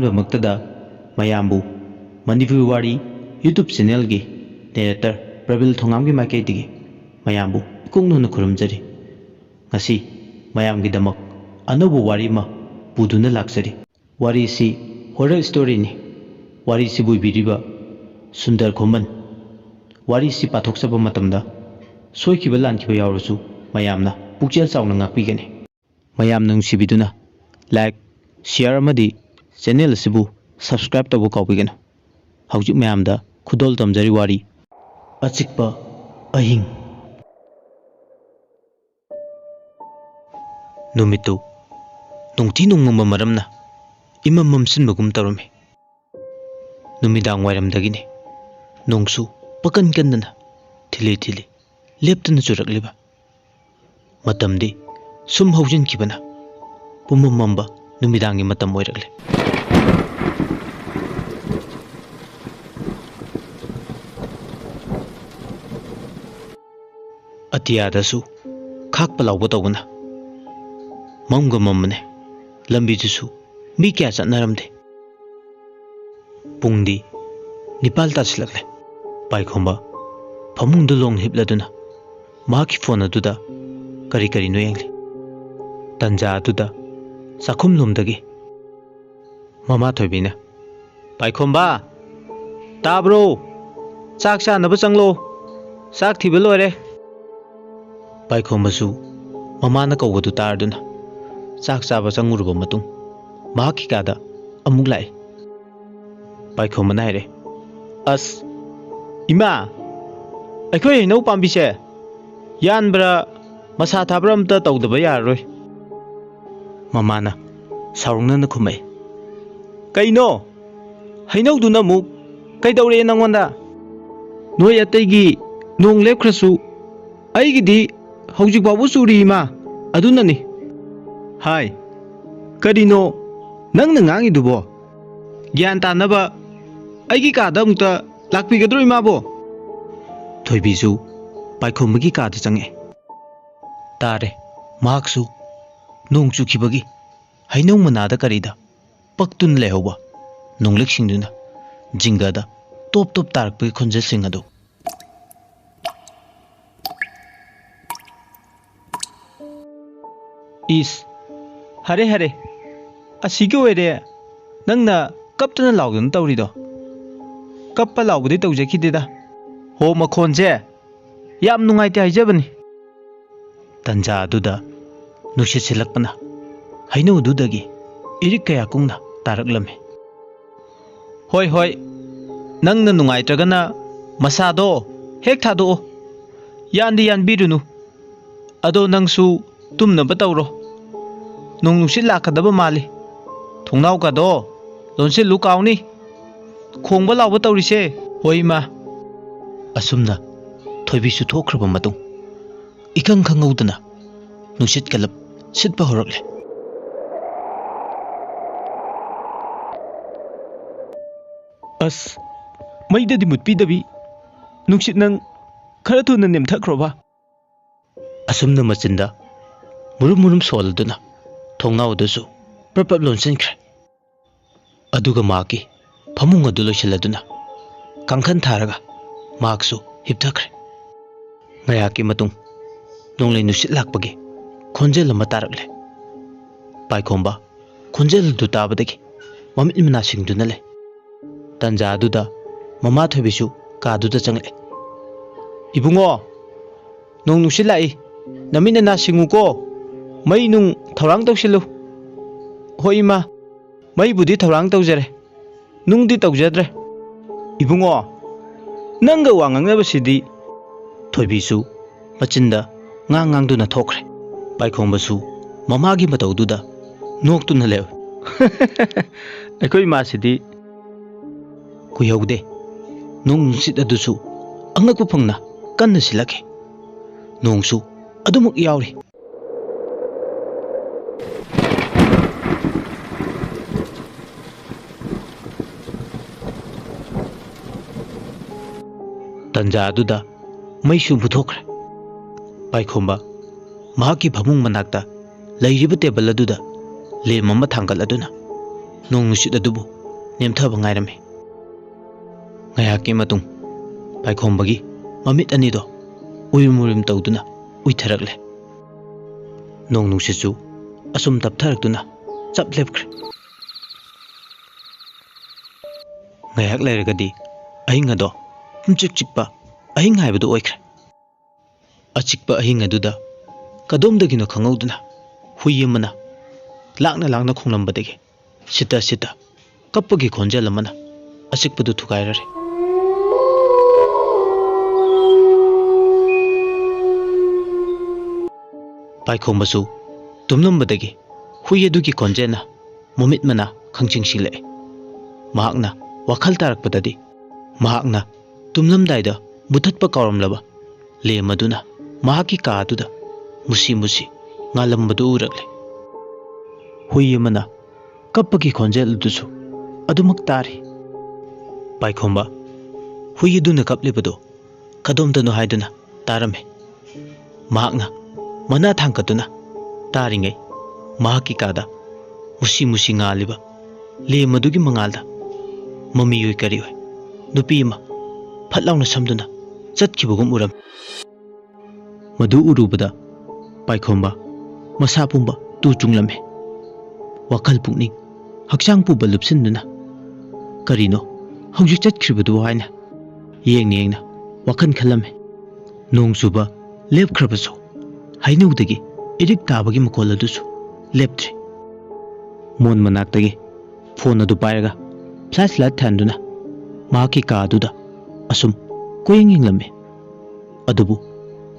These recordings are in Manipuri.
ꯑꯍꯥꯟꯕꯃꯛꯇꯗ ꯃꯌꯥꯝꯕꯨ ꯃꯅꯤꯄꯨꯔꯤ ꯋꯥꯔꯤ ꯌꯨꯇ꯭ꯌꯨꯕ ꯆꯦꯅꯦꯜꯒꯤ ꯅꯦꯔꯦꯇꯔ ꯄ꯭ꯔꯕꯤꯜ ꯊꯣꯡꯉꯥꯝꯒꯤ ꯃꯥꯏꯀꯩꯗꯒꯤ ꯃꯌꯥꯝꯕꯨ ꯏꯀꯨꯡꯅ ꯈꯨꯔꯨꯝꯖꯔꯤ. ꯉꯁꯤ ꯃꯌꯥꯝꯒꯤꯗꯃꯛ ꯑꯅꯧꯕ ꯋꯥꯔꯤ ꯑꯃ ꯄꯨꯗꯨꯅ ꯂꯥꯛꯆꯔꯤ. ꯋꯥꯔꯤꯁꯤ ꯍꯣꯔꯔ ꯁ꯭ꯇꯣꯔꯤꯅꯤ. ꯋꯥꯔꯤꯁꯤꯕꯨ ꯏꯕꯤꯔꯤꯕ ꯁꯨꯟꯗꯔ ꯈꯨꯃꯟ. ꯋꯥꯔꯤꯁꯤ ꯄꯥꯊꯣꯛꯆꯕ ꯃꯇꯝꯗ ꯁꯣꯏꯈꯤꯕ ꯂꯥꯟꯈꯤꯕ ꯌꯥꯎꯔꯁꯨ ꯃꯌꯥꯝꯅ ꯄꯨꯛꯆꯦꯜ ꯆꯥꯎꯅ ꯉꯥꯛꯄꯤꯒꯅꯤ. ꯃꯌꯥꯝꯅ ꯅꯨꯡꯁꯤꯕꯤꯗꯨꯅ ꯂꯥꯏꯛ, ꯁꯤꯌꯔ ꯑꯃꯗꯤ ꯆꯦꯅꯦꯜ ꯑꯁꯤꯕꯨ ꯁꯕꯁꯀ꯭ꯔꯥꯏꯕ ꯇꯧꯕ ꯀꯥꯎꯕꯤꯒꯅꯨ. ꯍꯧꯖꯤꯛ ꯃꯌꯥꯝꯗ ꯈꯨꯗꯣꯜ ꯇꯝꯖꯔꯤ ꯋꯥꯔꯤ ꯑꯆꯤꯛꯄ ꯑꯍꯤꯡ. ꯅꯨꯃꯤꯠꯇꯨ ꯅꯨꯡꯊꯤ ꯅꯣꯡꯃꯝꯕ ꯃꯔꯝꯅ ꯏꯃꯝ ꯃꯝꯁꯤꯟꯕꯒꯨꯝ ꯇꯧꯔꯝꯃꯤ. ꯅꯨꯃꯤꯗꯥꯡ ꯋꯥꯏꯔꯝꯗꯒꯤꯅꯤ ꯅꯣꯡꯁꯨ ꯄꯀꯟ ꯀꯟꯗꯅ ꯊꯤꯂꯤ ꯊꯤꯂꯤ ꯂꯦꯞꯇꯅ ꯆꯨꯔꯛꯂꯤꯕ. ꯃꯇꯝꯗꯤ ꯁꯨꯝ ꯍꯧꯖꯤꯟꯈꯤꯕꯅ ꯄꯨꯝꯃꯝ ꯃꯝꯕ ꯅꯨꯃꯤꯗꯥꯡꯒꯤ ꯃꯇꯝ ꯑꯣꯏꯔꯛꯂꯦ. ꯑꯇꯤꯌꯥꯗꯁꯨ ꯈꯥꯛꯄ ꯂꯥꯎꯕ ꯇꯧꯕꯅ ꯃꯝꯒ ꯃꯝꯕꯅꯦ. ꯂꯝꯕꯤꯗꯨꯁꯨ ꯃꯤ ꯀꯌꯥ ꯆꯠꯅꯔꯝꯗꯦ. ꯄꯨꯡꯗꯤ 9 ꯇꯥꯁꯤꯜꯂꯛꯂꯦ. ꯄꯥꯏꯈꯣꯝꯕ ꯐꯃꯨꯡꯗ ꯂꯣꯡ ꯍꯤꯞꯂꯗꯨꯅ ꯃꯍꯥꯛꯀꯤ ꯐꯣꯟ ꯑꯗꯨꯗ ꯀꯔꯤ ꯀꯔꯤꯅꯣ ꯌꯦꯡꯂꯤ. ꯇꯟꯖꯥ ꯑꯗꯨꯗ ꯆꯥꯛꯈꯨꯝꯂꯣꯝꯗꯒꯤ ꯃꯃꯥ ꯊꯣꯏꯕꯤꯅ, "ꯄꯥꯏꯈꯣꯝꯕ, ꯇꯥꯕ꯭ꯔꯣ? ꯆꯥꯛ ꯆꯥꯅꯕ ꯆꯪꯂꯣ. ꯆꯥꯛ ꯊꯤꯕ ꯂꯣꯏꯔꯦ." ꯄꯥꯏꯈꯣꯝꯕꯁꯨ ꯃꯃꯥꯅ ꯀꯧꯕꯗꯨ ꯇꯥꯔꯗꯨꯅ ꯆꯥꯛ ꯆꯥꯕ ꯆꯪꯉꯨꯔꯕ ꯃꯇꯨꯡ ꯃꯍꯥꯛꯀꯤ ꯀꯥꯗ ꯑꯃꯨꯛ ꯂꯥꯛꯏ. ꯄꯥꯏꯈꯣꯝꯕꯅ ꯍꯥꯏꯔꯦ, "ꯑꯁ ꯏꯃꯥ, ꯑꯩꯈꯣꯏ ꯍꯩꯅꯧ ꯄꯥꯝꯕꯤꯁꯦ ꯌꯥꯟꯕ꯭ꯔꯥ ꯃꯁꯥ ꯊꯥꯕ꯭ꯔꯥ ꯑꯝꯇ ꯇꯧꯗꯕ ꯌꯥꯔꯔꯣꯏ." ꯃꯃꯥꯅ ꯁꯥꯎꯔꯛꯅꯅ ꯈꯨꯝꯃꯛꯏ, "ꯀꯩꯅꯣ? ꯍꯩꯅꯧꯗꯨꯅ ꯑꯃꯨꯛ ꯀꯩꯗꯧꯔꯦ ꯅꯪꯉꯣꯟꯗ? ꯅꯣꯏ ꯑꯇꯩꯒꯤ ꯅꯣꯡ ꯂꯦꯞꯈ꯭ꯔꯁꯨ ꯑꯩꯒꯤꯗꯤ ꯍꯧꯖꯤꯛ ꯐꯥꯎꯕ ꯆꯨꯔꯤ ꯏꯃꯥ, ꯑꯗꯨꯅꯅꯤ." "ꯍꯥꯏ, ꯀꯔꯤꯅꯣ ꯅꯪꯅ ꯉꯥꯡꯉꯤꯗꯨꯕꯣ? ꯒ꯭ꯌꯥꯟ ꯇꯥꯅꯕ ꯑꯩꯒꯤ ꯀꯥꯗ ꯑꯃꯨꯛꯇ ꯂꯥꯛꯄꯤꯒꯗ꯭ꯔꯣ ꯏꯃꯥꯕꯣ?" ꯊꯣꯏꯕꯤꯁꯨ ꯄꯥꯏꯈꯣꯝꯕꯒꯤ ꯀꯥꯗ ꯆꯪꯉꯛꯑꯦ. ꯇꯥꯔꯦ ꯃꯍꯥꯛꯁꯨ ꯅꯣꯡ ꯆꯨꯈꯤꯕꯒꯤ ꯍꯩꯅꯧ ꯃꯅꯥꯗ ꯀꯔꯤꯗ ꯄꯛꯇꯨꯅ ꯂꯩꯍꯧꯕ ꯅꯣꯡꯂꯤꯛꯁꯤꯡꯗꯨꯅ ꯖꯤꯡꯒꯗ ꯇꯣꯞ ꯇꯣꯞ ꯇꯥꯔꯛꯄꯒꯤ ꯈꯣꯟꯖꯦꯜꯁꯤꯡ ꯑꯗꯨ. "ꯏꯁ, ꯍꯔꯦ ꯍꯔꯦ, ꯑꯁꯤꯒꯤ ꯑꯣꯏꯔꯦ ꯅꯪꯅ ꯀꯞꯇꯅ ꯂꯥꯎꯗꯅ ꯇꯧꯔꯤꯗꯣ." "ꯀꯞꯄ ꯂꯥꯎꯕꯗꯤ ꯇꯧꯖꯈꯤꯗꯦꯗ. ꯍꯣ, ꯃꯈꯣꯟꯁꯦ ꯌꯥꯝ ꯅꯨꯡꯉꯥꯏꯇꯦ ꯍꯥꯏꯖꯕꯅꯤ." ꯇꯟꯖꯥ ꯑꯗꯨꯗ ꯅꯨꯡꯁꯤꯠ ꯁꯤꯜꯂꯛꯄꯅ ꯍꯩꯅꯧ ꯑꯗꯨꯗꯒꯤ ꯏꯔꯤꯛ ꯀꯌꯥ ꯀꯨꯡꯅ ꯇꯥꯔꯛꯂꯝꯃꯤ. "ꯍꯣꯏ ꯍꯣꯏ, ꯅꯪꯅ ꯅꯨꯡꯉꯥꯏꯇ꯭ꯔꯒꯅ ꯃꯁꯥꯗꯣ ꯍꯦꯛ ꯊꯥꯗꯣꯛꯑꯣ. ꯌꯥꯟꯗꯤ ꯌꯥꯟꯕꯤꯔꯨꯅꯨ. ꯑꯗꯣ ꯅꯪꯁꯨ ꯇꯨꯝꯅꯕ ꯇꯧꯔꯣ. ꯅꯣꯡ ꯅꯨꯡꯁꯤꯠ ꯂꯥꯛꯀꯗꯕ ꯃꯥꯜꯂꯤ. ꯊꯣꯡꯅꯥꯎꯒꯗꯣ ꯂꯣꯟꯁꯤꯜꯂꯨ ꯀꯥꯎꯅꯤ. ꯈꯣꯡꯕ ꯂꯥꯎꯕ ꯇꯧꯔꯤꯁꯦ." "ꯍꯣꯏ ꯏꯃꯥ." ꯑꯁꯨꯝꯅ ꯊꯣꯏꯕꯤꯁꯨ ꯊꯣꯛꯈ꯭ꯔꯕ ꯃꯇꯨꯡ ꯏꯈꯪ ꯈꯪꯍꯧꯗꯅ ꯅꯨꯡꯁꯤꯠ ꯀꯂꯞ ꯁꯤꯠꯄ ꯍꯧꯔꯛꯂꯦ. "ꯑꯁ, ꯃꯩꯗꯗꯤ ꯃꯨꯠꯄꯤꯗꯕꯤ ꯅꯨꯡꯁꯤꯠ ꯅꯪ ꯈꯔ ꯊꯨꯅ ꯅꯦꯝꯊꯈ꯭ꯔꯣꯕ." ꯑꯁꯨꯝꯅ ꯃꯆꯤꯟꯗ ꯃꯨꯔꯨꯝ ꯃꯨꯔꯨꯝ ꯁꯣꯜꯂꯗꯨꯅ ꯊꯣꯡꯅꯥꯎ ꯑꯗꯨꯁꯨ ꯄ꯭ꯔꯞ ꯄ꯭ꯔꯞ ꯂꯣꯟꯁꯤꯟꯈ꯭ꯔꯦ. ꯑꯗꯨꯒ ꯃꯍꯥꯛꯀꯤ ꯐꯃꯨꯡ ꯑꯗꯨ ꯂꯣꯏꯁꯤꯜꯂꯗꯨꯅ ꯀꯥꯡꯈꯟ ꯊꯥꯔꯒ ꯃꯍꯥꯛꯁꯨ ꯍꯤꯞꯊꯈ꯭ꯔꯦ. ꯉꯥꯏꯍꯥꯛꯀꯤ ꯃꯇꯨꯡ ꯅꯣꯡꯂꯩ ꯅꯨꯡꯁꯤꯠ ꯂꯥꯛꯄꯒꯤ ꯈꯣꯟꯖꯦꯜ ꯑꯃ ꯇꯥꯔꯛꯂꯦ. ꯄꯥꯏꯈꯣꯝꯕ ꯈꯣꯟꯖꯦꯜ ꯑꯗꯨ ꯇꯥꯕꯗꯒꯤ ꯃꯃꯤꯠ ꯃꯅꯥ ꯁꯤꯡꯗꯨꯅ ꯂꯩ. ꯇꯟꯖꯥ ꯑꯗꯨꯗ ꯃꯃꯥ ꯊꯣꯏꯕꯤꯁꯨ ꯀꯥꯗꯨꯗ ꯆꯪꯂꯛꯑꯦ. "ꯏꯕꯨꯡꯉꯣ, ꯅꯣꯡ ꯅꯨꯡꯁꯤꯠ ꯂꯥꯛꯏ. ꯅꯃꯤꯠ ꯅꯅꯥ ꯁꯤꯡꯉꯨꯀꯣ. ꯃꯩ ꯅꯨꯡ ꯊꯧꯔꯥꯡ ꯇꯧꯁꯤꯜꯂꯨ." "ꯍꯣꯏ ꯏꯃꯥ, ꯃꯩꯕꯨꯗꯤ ꯊꯧꯔꯥꯡ ꯇꯧꯖꯔꯦ. ꯅꯨꯡꯗꯤ ꯇꯧꯖꯗ꯭ꯔꯦ." "ꯏꯕꯨꯡꯉꯣ, ꯅꯪꯒ ꯋꯥ ꯉꯥꯡꯅꯕꯁꯤꯗꯤ..." ꯊꯣꯏꯕꯤꯁꯨ ꯃꯆꯤꯟꯗ ꯉꯥꯡꯗꯨꯅ ꯊꯣꯛꯈ꯭ꯔꯦ. ꯄꯥꯏꯈꯣꯝꯕꯁꯨ ꯃꯃꯥꯒꯤ ꯃꯇꯧꯗꯨꯗ ꯅꯣꯛꯇꯨꯅ ꯂꯩ. "ꯑꯩꯈꯣꯏ ꯏꯃꯥꯁꯤꯗꯤ..." ꯀꯨꯏꯍꯧꯗꯦ ꯅꯣꯡ ꯅꯨꯡꯁꯤꯠ ꯑꯗꯨꯁꯨ ꯑꯉꯛꯄ ꯐꯪꯅ ꯀꯟꯅ ꯁꯤꯜꯂꯛꯈꯤ. ꯅꯣꯡꯁꯨ ꯑꯗꯨꯃꯛ ꯌꯥꯎꯔꯤ. ꯇꯟꯖꯥ ꯑꯗꯨꯗ ꯃꯩꯁꯨ ꯃꯨꯠꯊꯣꯛꯈ꯭ꯔꯦ. ꯄꯥꯏꯈꯣꯝꯕ ꯃꯍꯥꯛꯀꯤ ꯐꯃꯨꯡ ꯃꯅꯥꯛꯇ ꯂꯩꯔꯤꯕ ꯇꯦꯕꯜ ꯑꯗꯨꯗ ꯂꯦꯝ ꯑꯃ ꯊꯥꯡꯒꯠꯂꯗꯨꯅ ꯅꯣꯡ ꯅꯨꯡꯁꯤꯠ ꯑꯗꯨꯕꯨ ꯅꯦꯝꯊꯕ ꯉꯥꯏꯔꯝꯃꯤ꯫ ꯉꯥꯏꯍꯥꯛꯀꯤ ꯃꯇꯨꯡ ꯄꯥꯏꯈꯣꯝꯕꯒꯤ ꯃꯃꯤꯠ ꯑꯅꯤꯗꯣ ꯎꯏꯔꯨꯝ ꯎꯏꯔꯨꯝ ꯇꯧꯗꯨꯅ ꯎꯏꯊꯔꯛꯂꯦ꯫ ꯅꯣꯡ ꯅꯨꯡꯁꯤꯠꯁꯨ ꯑꯁꯨꯝ ꯇꯞꯊꯔꯛꯇꯨꯅ ꯆꯞ ꯂꯦꯞꯈ꯭ꯔꯦ꯫ ꯉꯥꯏꯍꯥꯛ ꯂꯩꯔꯒꯗꯤ ꯑꯍꯤꯡ ꯑꯗꯣ ꯄꯨꯡꯆꯤꯛ ꯆꯤꯛꯄ ꯑꯍꯤꯡ ꯍꯥꯏꯕꯗꯨ ꯑꯣꯏꯈ꯭ꯔꯦ꯫ ꯑꯆꯤꯛꯄ ꯑꯍꯤꯡ ꯑꯗꯨꯗ ꯀꯗꯣꯝꯗꯒꯤꯅꯣ ꯈꯪꯍꯧꯗꯅ ꯍꯨꯏ ꯑꯃꯅ ꯂꯥꯛꯅ ꯂꯥꯛꯅ ꯈꯣꯡꯂꯝꯕꯗꯒꯤ ꯁꯤꯠꯇ ꯁꯤꯠꯇ ꯀꯞꯄꯒꯤ ꯈꯣꯟꯖꯦꯜ ꯑꯃꯅ ꯑꯆꯤꯛꯄꯗꯨ ꯊꯨꯒꯥꯏꯔꯔꯦ꯫ ꯄꯥꯏꯈꯣꯝꯕꯁꯨ ꯇꯨꯝꯂꯝꯕꯗꯒꯤ ꯍꯨꯏ ꯑꯗꯨꯒꯤ ꯈꯣꯟꯖꯦꯜꯅ ꯃꯃꯤꯠ ꯃꯅꯥ ꯈꯪꯁꯤꯡꯁꯤꯜꯂꯛꯑꯦ꯫ ꯃꯍꯥꯛꯅ ꯋꯥꯈꯜ ꯇꯥꯔꯛꯄꯗꯗꯤ ꯃꯍꯥꯛꯅ ꯇꯨꯝꯂꯝꯗꯥꯏꯗ ꯃꯨꯊꯠꯄ ꯀꯥꯎꯔꯝꯂꯕ ꯂꯦꯝ ꯑꯗꯨꯅ ꯃꯍꯥꯛꯀꯤ ꯀꯥ ꯑꯗꯨꯗ ꯃꯨꯁꯤ ꯃꯨꯁꯤ ꯉꯥꯜꯂꯝꯕꯗꯨ ꯎꯔꯛꯂꯦ꯫ ꯍꯨꯏ ꯑꯃꯅ ꯀꯞꯄꯒꯤ ꯈꯣꯟꯖꯦꯜ ꯑꯗꯨꯁꯨ ꯑꯗꯨꯃꯛ ꯇꯥꯔꯤ꯫ ꯄꯥꯏꯈꯣꯝꯕ ꯍꯨꯏ ꯑꯗꯨꯅ ꯀꯞꯂꯤꯕꯗꯨ ꯀꯗꯣꯝꯗꯅꯣ ꯍꯥꯏꯗꯨꯅ ꯇꯥꯔꯝꯃꯤ꯫ ꯃꯍꯥꯛꯅ ꯃꯅꯥ ꯊꯥꯡꯀꯠꯇꯨꯅ ꯇꯥꯔꯤꯉꯩ ꯃꯍꯥꯛꯀꯤ ꯀꯥꯗ ꯃꯨꯁꯤ ꯃꯨꯁꯤ ꯉꯥꯜꯂꯤꯕ ꯂꯦꯝ ꯑꯗꯨꯒꯤ ꯃꯉꯥꯜꯗ ꯃꯃꯤꯑꯣꯏ ꯀꯔꯤꯑꯣꯏ ꯅꯨꯄꯤ ꯑꯃ ꯐꯠ ꯂꯥꯎꯅ ꯁꯝꯗꯨꯅ ꯆꯠꯈꯤꯕꯒꯨꯝ ꯎꯔꯝꯃꯤ꯫ ꯃꯗꯨ ꯎꯔꯨꯕꯗ ꯄꯥꯏꯈꯣꯝꯕ ꯃꯁꯥ ꯄꯨꯝꯕ ꯇꯨ ꯆꯨꯡꯂꯝꯃꯤ꯫ ꯋꯥꯈꯜ ꯄꯨꯛꯅꯤꯡ ꯍꯛꯆꯥꯡ ꯄꯨꯕ ꯂꯨꯞꯁꯤꯟꯗꯨꯅ ꯀꯔꯤꯅꯣ ꯍꯧꯖꯤꯛ ꯆꯠꯈ꯭ꯔꯤꯕꯗꯨ ꯍꯥꯏꯅ ꯌꯦꯡꯅ ꯌꯦꯡꯅ ꯋꯥꯈꯜ ꯈꯜꯂꯝꯃꯤ꯫ ꯅꯣꯡ ꯆꯨꯕ ꯂꯦꯞꯈ꯭ꯔꯕꯁꯨ ꯍꯩꯅꯧꯗꯒꯤ ꯏꯔꯤꯛ ꯇꯥꯕꯒꯤ ꯃꯈꯣꯜ ꯑꯗꯨꯁꯨ ꯂꯦꯞꯇ꯭ꯔꯤ꯫ ꯃꯣꯟ ꯃꯅꯥꯛꯇꯒꯤ ꯐꯣꯟ ꯑꯗꯨ ꯄꯥꯏꯔꯒ ꯐ꯭ꯂꯥꯁ ꯂꯥꯏꯠ ꯊꯥꯟꯗꯨꯅ ꯃꯍꯥꯛꯀꯤ ꯀꯥ ꯑꯗꯨꯗ ꯑꯁꯨꯝ ꯀꯣꯌꯦꯡ ꯌꯦꯡꯂꯝꯃꯤ꯫ ꯑꯗꯨꯕꯨ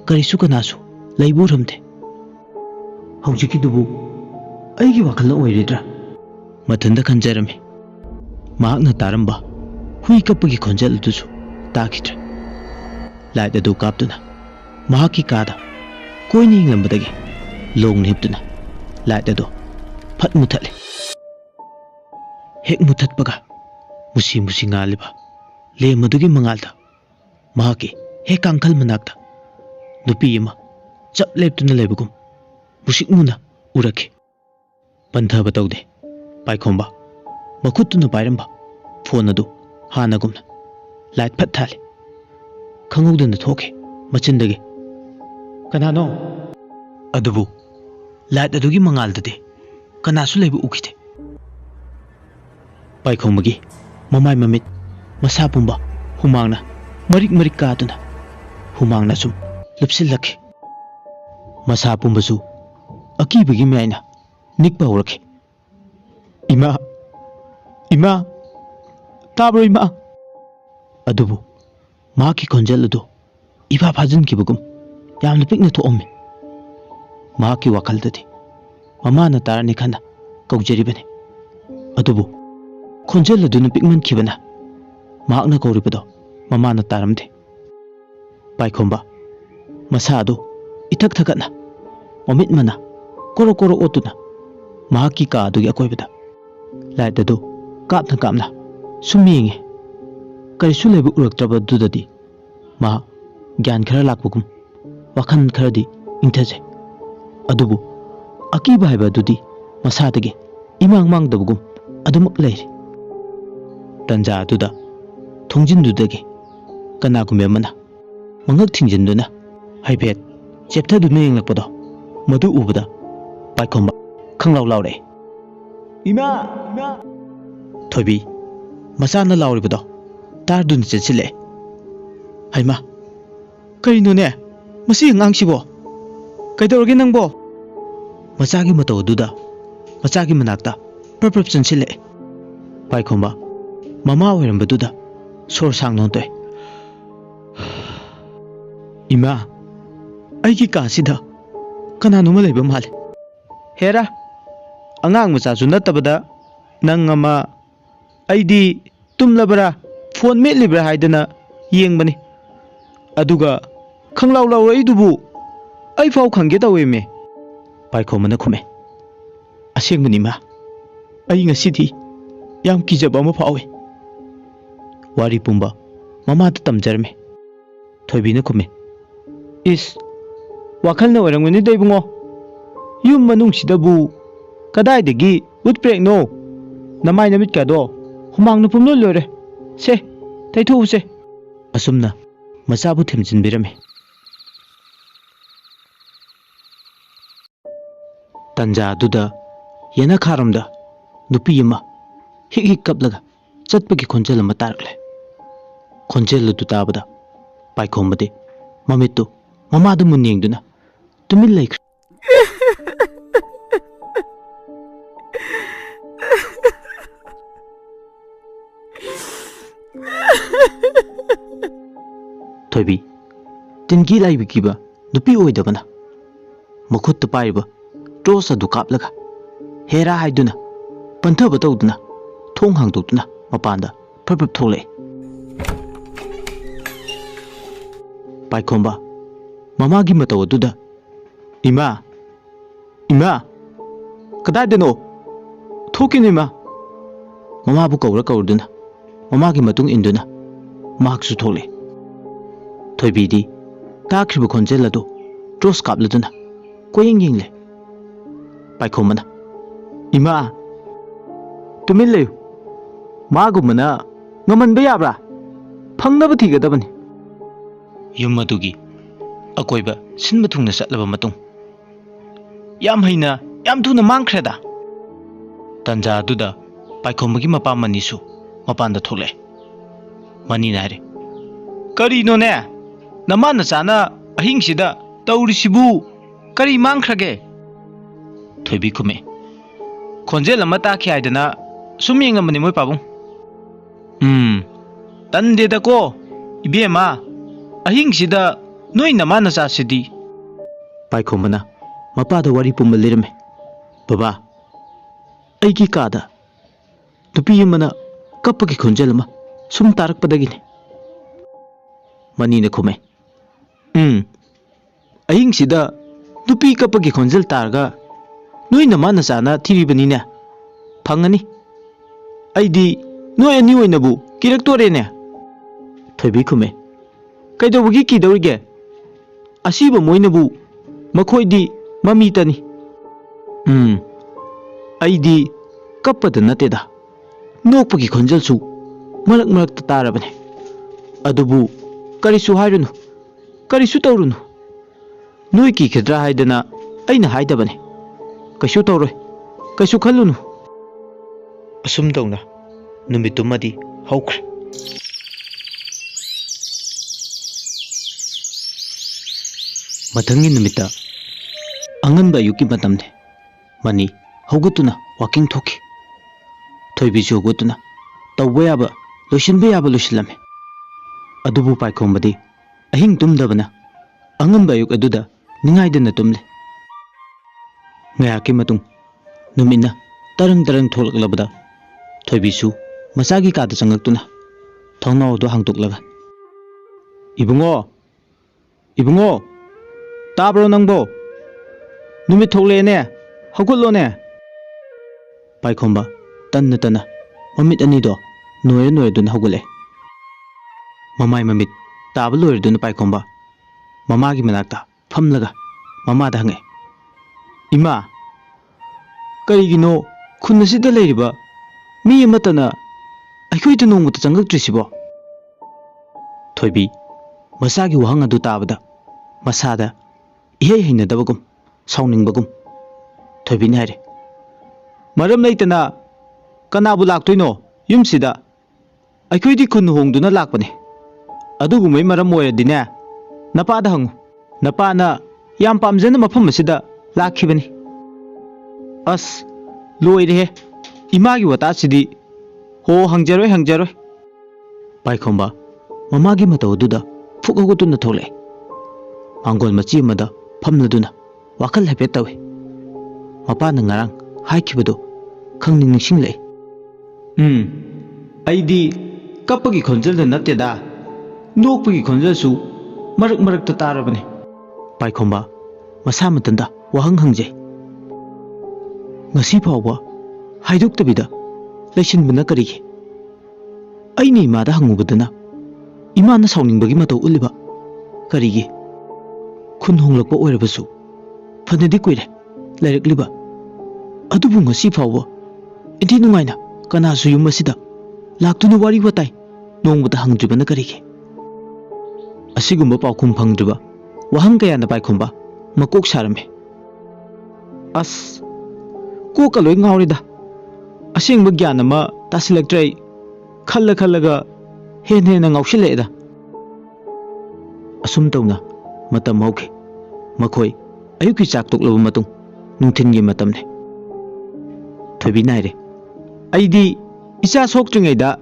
ꯀꯔꯤꯁꯨ ꯀꯅꯥꯁꯨ ꯂꯩꯕ ꯎꯔꯝꯗꯦ꯫ ꯍꯧꯖꯤꯛꯀꯤꯗꯨꯕꯨ ꯑꯩꯒꯤ ꯋꯥꯈꯜꯅ ꯑꯣꯏꯔꯤꯗ꯭ꯔꯥ? ꯃꯊꯟꯇ ꯈꯟꯖꯔꯝꯃꯤ꯫ ꯃꯍꯥꯛꯅ ꯇꯥꯔꯝꯕ ꯍꯨꯏ ꯀꯞꯄꯒꯤ ꯈꯣꯟꯖꯦꯜ ꯑꯗꯨꯁꯨ ꯇꯥꯈꯤꯗ꯭ꯔꯦ꯫ ꯂꯥꯏꯠ ꯑꯗꯨ ꯀꯥꯞꯇꯨꯅ ꯃꯍꯥꯛꯀꯤ ꯀꯥꯗ ꯀꯣꯏꯅ ꯌꯦꯡꯂꯝꯕꯗꯒꯤ ꯂꯣꯡꯅ ꯍꯤꯞꯇꯨꯅ ꯂꯥꯏꯠ ꯑꯗꯨ ꯐꯠ ꯃꯨꯊꯠꯂꯦ꯫ ꯍꯦꯛ ꯃꯨꯊꯠꯄꯒ ꯃꯨꯁꯤ ꯃꯨꯁꯤ ꯉꯥꯜꯂꯤꯕ ꯂꯦꯝ ꯑꯗꯨꯒꯤ ꯃꯉꯥꯜꯗ ꯃꯍꯥꯛꯀꯤ ꯍꯦꯛ ꯀꯥꯡꯈꯜ ꯃꯅꯥꯛꯇ ꯅꯨꯄꯤ ꯑꯃ ꯆꯞ ꯂꯦꯞꯇꯨꯅ ꯂꯩꯕꯒꯨꯝ ꯃꯨꯁꯤꯛ ꯃꯨꯅ ꯎꯔꯛꯈꯤ꯫ ꯄꯟꯊꯕ ꯇꯧꯗꯦ ꯄꯥꯏꯈꯣꯝꯕ ꯃꯈꯨꯠꯇꯨꯅ ꯄꯥꯏꯔꯝꯕ ꯐꯣꯟ ꯑꯗꯨ ꯍꯥꯟꯅꯒꯨꯝꯅ ꯂꯥꯏꯠ ꯐꯠ ꯊꯥꯜꯂꯤ꯫ ꯈꯪꯍꯧꯗꯅ ꯊꯣꯛꯈꯤ ꯃꯆꯤꯟꯗꯒꯤ, "ꯀꯅꯥꯅꯣ?" ꯑꯗꯨꯕꯨ ꯂꯥꯏꯠ ꯑꯗꯨꯒꯤ ꯃꯉꯥꯜꯗꯗꯤ ꯀꯅꯥꯁꯨ ꯂꯩꯕ ꯎꯈꯤꯗꯦ꯫ ꯄꯥꯏꯈꯣꯝꯕꯒꯤ ꯃꯃꯥꯏ ꯃꯃꯤꯠ ꯃꯁꯥ ꯄꯨꯝꯕ ꯍꯨꯃꯥꯡꯅ ꯃꯔꯤꯛ ꯃꯔꯤꯛ ꯀꯥꯗꯨꯅ ꯍꯨꯃꯥꯡꯅ ꯁꯨꯝ ꯂꯨꯞꯁꯤꯜꯂꯛꯈꯤ꯫ ꯃꯁꯥ ꯄꯨꯝꯕꯁꯨ ꯑꯀꯤꯕꯒꯤ ꯃꯌꯥꯏꯅ ꯅꯤꯛꯄ ꯍꯧꯔꯛꯈꯤ꯫ "ꯏꯃꯥ! ꯏꯃꯥ! ꯇꯥꯕ꯭ꯔꯣ ꯏꯃꯥ?" ꯑꯗꯨꯕꯨ ꯃꯍꯥꯛꯀꯤ ꯈꯣꯟꯖꯦꯜ ꯑꯗꯨ ꯏꯐꯥ ꯐꯥꯖꯤꯟꯈꯤꯕꯒꯨꯝ ꯌꯥꯝꯅ ꯄꯤꯛꯅ ꯊꯣꯛꯑꯝꯃꯤ꯫ ꯃꯍꯥꯛꯀꯤ ꯋꯥꯈꯜꯗꯗꯤ ꯃꯃꯥꯅ ꯇꯥꯔꯅꯤ ꯈꯟꯅ ꯀꯧꯖꯔꯤꯕꯅꯤ꯫ ꯑꯗꯨꯕꯨ ꯈꯣꯟꯖꯦꯜ ꯑꯗꯨꯅ ꯄꯤꯛꯃꯟꯈꯤꯕꯅ ꯃꯍꯥꯛꯅ ꯀꯧꯔꯤꯕꯗꯣ ꯃꯃꯥꯅ ꯇꯥꯔꯝꯗꯦ꯫ ꯄꯥꯏꯈꯣꯝꯕ ꯃꯁꯥ ꯑꯗꯨ ꯏꯊꯛ ꯊꯛꯀꯠꯅ ꯃꯃꯤꯠ ꯃꯅꯥ ꯀꯣꯔꯣꯛ ꯀꯣꯔꯣꯛ ꯑꯣꯠꯇꯨꯅ ꯃꯍꯥꯛꯀꯤ ꯀꯥ ꯑꯗꯨꯒꯤ ꯑꯀꯣꯏꯕꯗ ꯂꯥꯏꯠ ꯑꯗꯨ ꯀꯥꯞꯅ ꯀꯥꯞꯅ ꯁꯨꯝ ꯌꯦꯡꯉꯤ꯫ ꯀꯔꯤꯁꯨ ꯂꯩꯕ ꯎꯔꯛꯇ꯭ꯔꯕꯗꯨꯗꯗꯤ ꯃꯍꯥꯛ ꯒ꯭ꯌꯥꯟ ꯈꯔ ꯂꯥꯛꯄꯒꯨꯝ ꯋꯥꯈꯜ ꯈꯔꯗꯤ ꯏꯪꯊꯖꯩ꯫ ꯑꯗꯨꯕꯨ ꯑꯀꯤꯕ ꯍꯥꯏꯕ ꯑꯗꯨꯗꯤ ꯃꯁꯥꯗꯒꯤ ꯏꯃꯥꯡ ꯃꯥꯡꯗꯕꯒꯨꯝ ꯑꯗꯨꯃꯛ ꯂꯩꯔꯤ꯫ ꯇꯟꯖꯥ ꯑꯗꯨꯗ ꯊꯣꯡꯖꯤꯟꯗꯨꯗꯒꯤ ꯀꯅꯥꯒꯨꯝꯕ ꯑꯃꯅ ꯃꯉꯛ ꯊꯤꯡꯖꯤꯟꯗꯨꯅ ꯍꯥꯏꯐꯦꯠ ꯆꯦꯞꯊꯗꯨꯅ ꯌꯦꯡꯂꯛꯄꯗꯣ ꯃꯗꯨ ꯎꯕꯗ ꯄꯥꯏꯈꯣꯝꯕ ꯈꯪꯂꯥꯎ ꯂꯥꯎꯔꯛꯑꯦ꯫ "ꯏꯃꯥ! ꯏꯃꯥ!" ꯊꯣꯏꯕꯤ ꯃꯆꯥꯅ ꯂꯥꯎꯔꯤꯕꯗꯣ ꯇꯥꯔꯗꯨꯅ ꯆꯦꯟꯁꯤꯜꯂꯛꯑꯦ꯫ "ꯍꯩꯃꯥ! ꯀꯔꯤꯅꯣꯅꯦ ꯃꯁꯤ ꯑꯉꯥꯡꯁꯤꯕꯣ? ꯀꯩꯗꯧꯔꯒꯦ ꯅꯪꯕꯣ?" ꯃꯆꯥꯒꯤ ꯃꯇꯧ ꯑꯗꯨꯗ ꯃꯆꯥꯒꯤ ꯃꯅꯥꯛꯇ ꯄ꯭ꯔꯞ ꯄ꯭ꯔꯞ ꯆꯪꯁꯤꯜꯂꯛꯑꯦ꯫ ꯄꯥꯏꯈꯣꯝꯕ ꯃꯃꯥ ꯑꯣꯏꯔꯝꯕꯗꯨꯗ ꯁꯣꯔ ꯁꯥꯡꯅ ꯍꯣꯟꯇꯣꯛꯑꯦ꯫ "ꯏꯃꯥ, ꯑꯩꯒꯤ ꯀꯥꯁꯤꯗ ꯀꯅꯥꯅꯣꯃ ꯂꯩꯕ ꯃꯥꯜꯂꯦ." "ꯍꯦꯔꯥ, ꯑꯉꯥꯡ ꯃꯆꯥꯁꯨ ꯅꯠꯇꯕꯗ ꯅꯪ ꯑꯃ, ꯑꯩꯗꯤ ꯇꯨꯝꯂꯕ꯭ꯔꯥ ꯐꯣꯟ ꯃꯦꯠꯂꯤꯕ꯭ꯔꯥ ꯍꯥꯏꯗꯅ ꯌꯦꯡꯕꯅꯤ, ꯑꯗꯨꯒ ꯈꯪꯂꯥꯎ ꯂꯥꯎꯔꯛꯏꯗꯨꯕꯨ ꯑꯩ ꯐꯥꯎ ꯈꯪꯒꯦ ꯇꯧꯋꯦꯃꯦ." ꯄꯥꯏꯈꯣꯝꯕꯅ ꯈꯨꯝꯃꯦ꯫ "ꯑꯁꯦꯡꯕꯅꯤ ꯏꯃꯥ, ꯑꯩ ꯉꯁꯤꯗꯤ ꯌꯥꯝ ꯀꯤꯖꯕ ꯑꯃ ꯐꯥꯎꯏ." ꯋꯥꯔꯤ ꯄꯨꯝꯕ ꯃꯃꯥꯗ ꯇꯝꯖꯔꯝꯃꯤ꯫ ꯊꯣꯏꯕꯤꯅ ꯈꯨꯝꯃꯤ, "ꯏꯁ, ꯋꯥꯈꯜꯅ ꯑꯣꯏꯔꯝꯒꯅꯤꯗ ꯏꯕꯨꯡꯉꯣ. ꯌꯨꯝ ꯃꯅꯨꯡꯁꯤꯗꯕꯨ ꯀꯗꯥꯏꯗꯒꯤ ꯎꯠꯄ꯭ꯔꯦꯛꯅꯣ? ꯅꯃꯥꯏ ꯅꯃꯤꯠꯀꯗꯣ Humangna pumlo lore. Se, taithu se. Asumna, masabu themjin birame. Tanja duda, yana kharamda, nupi yama, hik kaplaga, chatpagi khonjel ama tarakle. Khonjel du tabada, paikhomade, mamitu, mamadu munyengduna, tumil laikre. Thoibi, tinki laibi kiba, nupi oidabana. Makhut paiba, trosa du kaplaga. Hera haiduna, pantha batawduna, thong hangdokduna, mapanda, purpap thole. Paikhomba, mamagi matawaduda. Ima, kadadeno, thokin ima. Mama bu kawra kawduna, mamagi matung induna, mahaksu thole. Thoibidi, takribu khonjelado, tros kapladuna, koying yingle. Paikhomana, Ima, tumil leyu. Magumana, ngaman bayabra. Phangnaba thigadabani. Yum adugi, akoiba sinba thungna satlaba matung. Yam haina, yam thuna mangkhreda. Tanja aduda, Paikhomagi mapa manisu, mapanda thole. Mani nare. Kari no ne? Namana chana ahing sida taurisibu kari mangkhrage. Thoibi kume. Khonjel ama takhi aidana sum yengamani moi pabung. Tande da ko ibema ahing sida noi namana cha sidi. Paikhomana mapada wari pumma lirame. Baba aigi kada nupi yamana kappagi khonjel ama sum tarakpadagine. Mani na kume. Ahing sida nupi kappagi khonjel targa Noi namana chana thiribani ne phangani aidi noi ani oinabu kiraktorene ne thoibi khume kaidobugi kidorige asiba moinabu makhoidi mamitani aidi kappada nateda nokpagi khonjalsu marak marak tarabane adubu karisu hairunu karisu tawrunu noi ki khedra haidana aina haidabane Kashu tawroi, kashu khallunu. Asum tawna, numitumadi haukre. Mathangi numita, anganba yuki matamne. Mani, haugutuna, walking thoki. Thoibisu hugutuna, tawbayaba, loishinbayaba loishilame. Adubu Paikhomadi, ahing tumdabana, anganba yuk aduda, ningaidana tumle. Ngayaki matung numina tarang tholaklabada thoibisu masagi kada changaktuna thongnaw do hangtoklaga ibungo tabro nangbo numit thogle ne hagullo ne Paikhomba tanna mamit ani do noy dun hagule mamai mamit tablo dun Paikhomba mamagi manakta phamlaga mama da hange Ima, karigino khunasida leiriba mi amatana aikhoida nongmata changaktrisibо Thoibi masagi wahang adu tabada masada ihei heinadabagum sauningbagum Thoibi ne hare maram leitana kanabu laktoino yumsida aikhoidi khun hongduna lakpane adugumai maram oiradine napada hangu napana yam pamjana mafam asida Lakhibani. As, loire, imagi watasidi, ho hangjaroi. Paikhomba, mamagi matawduda, fukagutuna thole. Angol machi mada, pamladuna, wakal hapetawe. Mapana ngarang, haikibado, khangning ningsinglei. Aidi, kapagi khonjal na nateda, nokpagi khonjal su, marak tatarabane. Paikhomba, masamatanda, wahang hangje. Ngasi phawa haidoktabida laisinbana karige. Aini imada hangubadana imana sauningbagi mataw uliba karige. Khun honglakpa oirabasu fanadi kuire lairakliba adubu ngasi phawa inti nungaina kanasu yum asida ꯂꯥꯛꯇꯨꯅ ꯋꯥꯔꯤ ꯋꯥꯇꯥꯏ ꯅꯣꯡꯃꯗ ꯍꯪꯗ꯭ꯔꯤꯕꯅ ꯀꯔꯤꯒꯤ? ꯑꯁꯤꯒꯨꯝꯕ ꯄꯥꯎꯈꯨꯝ ꯐꯪꯗ꯭ꯔꯤꯕ ꯋꯥꯍꯪ ꯀꯌꯥꯅ ꯄꯥꯏꯈꯣꯝꯕ ꯃꯀꯣꯛ ꯁꯥꯔꯝꯃꯤ꯫ ꯑꯁ ꯀꯣꯛꯀ ꯂꯣꯏ ꯉꯥꯎꯔꯤꯗ, ꯑꯁꯦꯡꯕ ꯒ꯭ꯌꯥꯟ ꯑꯃ ꯇꯥꯁꯤꯜꯂꯛꯇ꯭ꯔꯦ ꯑꯩ ꯈꯜꯂꯒ ꯍꯦꯟꯅ ꯉꯥꯎꯁꯤꯜꯂꯛꯑꯦꯗ꯫ ꯑꯁꯨꯝ ꯇꯧꯅ ꯃꯇꯝ ꯍꯧꯈꯤ꯫ ꯃꯈꯣꯏ ꯑꯌꯨꯛꯀꯤ ꯆꯥꯛ ꯇꯣꯛꯂꯕ ꯃꯇꯨꯡ ꯅꯨꯡꯊꯤꯟꯒꯤ ꯃꯇꯝꯅꯤ꯫ ꯊꯣꯏꯕꯤ ꯅꯥꯏꯔꯦ, ꯑꯩꯗꯤ ꯏꯆꯥ ꯁꯣꯛꯇ꯭ꯔꯤꯉꯩꯗ